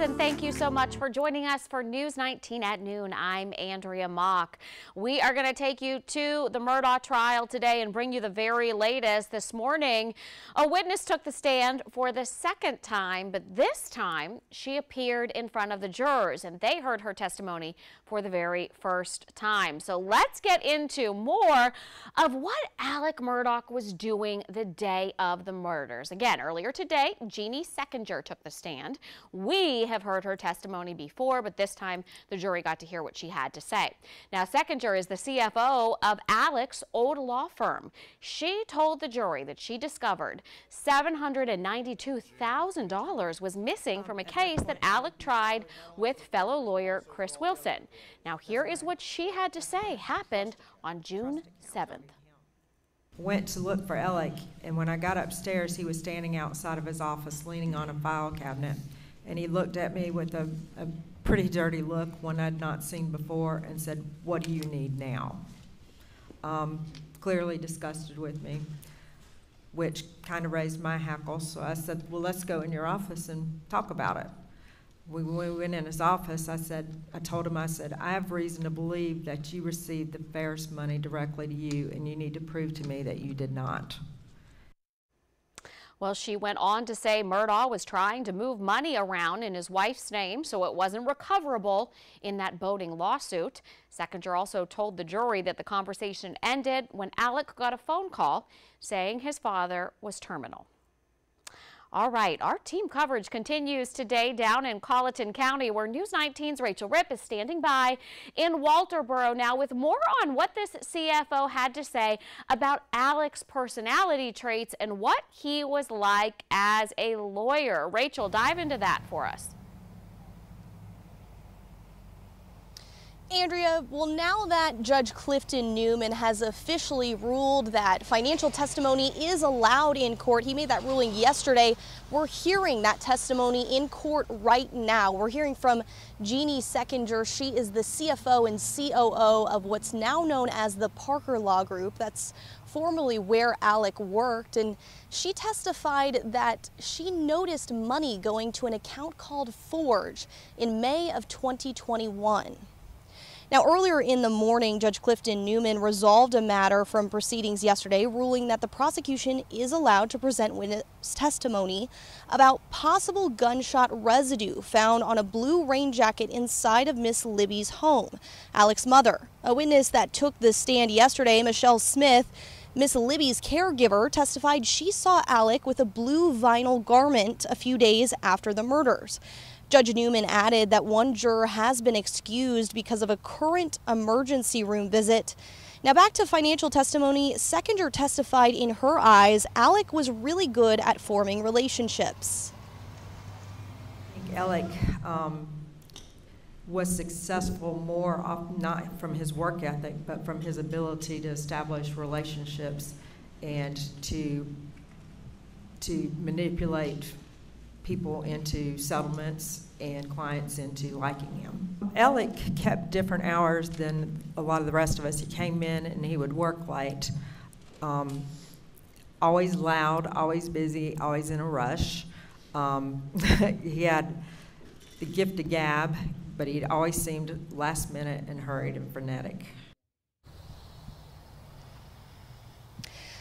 and thank you so much for joining us for News 19 at noon. I'm Andrea Mock. We are going to take you to the Murdaugh trial today and bring you the very latest. This morning, a witness took the stand for the second time, but this time she appeared in front of the jurors and they heard her testimony for the very first time. So let's get into more of what Alex Murdaugh was doing the day of the murders. Again, earlier today, Jeannie Seckinger took the stand. We have heard her testimony before, but this time the jury got to hear what she had to say. Now, Seckinger is the CFO of Alex's old law firm. She told the jury that she discovered $792,000 was missing from a case that Alex tried with fellow lawyer Chris Wilson. Now, here is what she had to say happened on June 7th. Went to look for Alex, and when I got upstairs, he was standing outside of his office leaning on a file cabinet, and he looked at me with a pretty dirty look, one I'd not seen before, and said, "What do you need now?" Clearly disgusted with me, which kind of raised my hackles, so I said, "Well, let's go in your office and talk about it." When we went in his office, I told him, I said, "I have reason to believe that you received the Ferris money directly to you, and you need to prove to me that you did not." Well, she went on to say Murdaugh was trying to move money around in his wife's name so it wasn't recoverable in that boating lawsuit. Seckinger also told the jury that the conversation ended when Alex got a phone call saying his father was terminal. All right, our team coverage continues today down in Colleton County, where News 19's Rachel Ripp is standing by in Walterboro now with more on what this CFO had to say about Alex's personality traits and what he was like as a lawyer. Rachel, dive into that for us. Andrea, well, now that Judge Clifton Newman has officially ruled that financial testimony is allowed in court, he made that ruling yesterday. We're hearing that testimony in court right now. We're hearing from Jeannie Seckinger. She is the CFO and COO of what's now known as the Parker Law Group. That's formerly where Alex worked, and she testified that she noticed money going to an account called Forge in May of 2021. Now, earlier in the morning, Judge Clifton Newman resolved a matter from proceedings yesterday, ruling that the prosecution is allowed to present witness testimony about possible gunshot residue found on a blue rain jacket inside of Miss Libby's home, Alex's mother. A witness that took the stand yesterday, Michelle Smith, Miss Libby's caregiver, testified she saw Alex with a blue vinyl garment a few days after the murders. Judge Newman added that one juror has been excused because of a current emergency room visit. Now, back to financial testimony, Seckinger testified in her eyes Alex was really good at forming relationships. I think Alex was successful more not from his work ethic, but from his ability to establish relationships and to manipulate people into settlements and clients into liking him. Alex kept different hours than a lot of the rest of us. He came in and he would work late, always loud, always busy, always in a rush. He had the gift of gab, but he always seemed last minute and hurried and frenetic.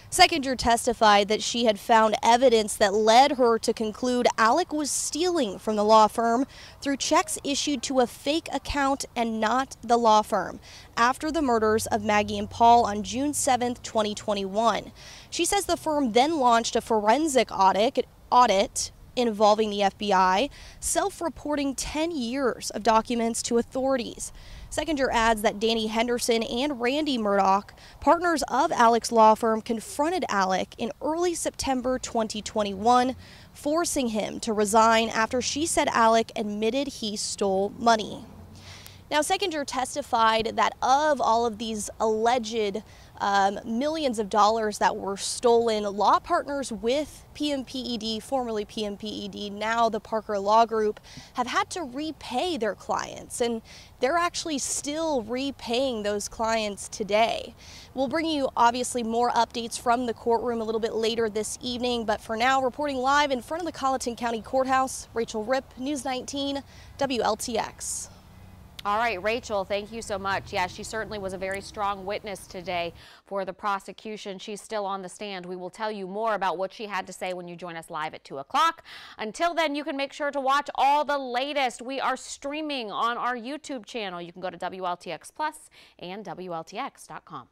Seckinger testified that she had found evidence that led her to conclude Alex was stealing from the law firm through checks issued to a fake account and not the law firm after the murders of Maggie and Paul on June 7th, 2021. She says the firm then launched a forensic audit involving the FBI, self-reporting 10 years of documents to authorities. Seckinger adds that Danny Henderson and Randy Murdaugh, partners of Alex's law firm, confronted Alex in early September 2021, forcing him to resign after she said Alex admitted he stole money. Now, Sechinger testified that of all of these alleged millions of dollars that were stolen, law partners with PMPED, formerly PMPED, now the Parker Law Group, have had to repay their clients, and they're actually still repaying those clients today. We'll bring you obviously more updates from the courtroom a little bit later this evening, but for now, reporting live in front of the Colleton County Courthouse, Rachel Ripp, News 19, WLTX. All right, Rachel, thank you so much. Yeah, she certainly was a very strong witness today for the prosecution. She's still on the stand. We will tell you more about what she had to say when you join us live at 2 o'clock. Until then, you can make sure to watch all the latest. We are streaming on our YouTube channel. You can go to WLTX Plus and WLTX.com.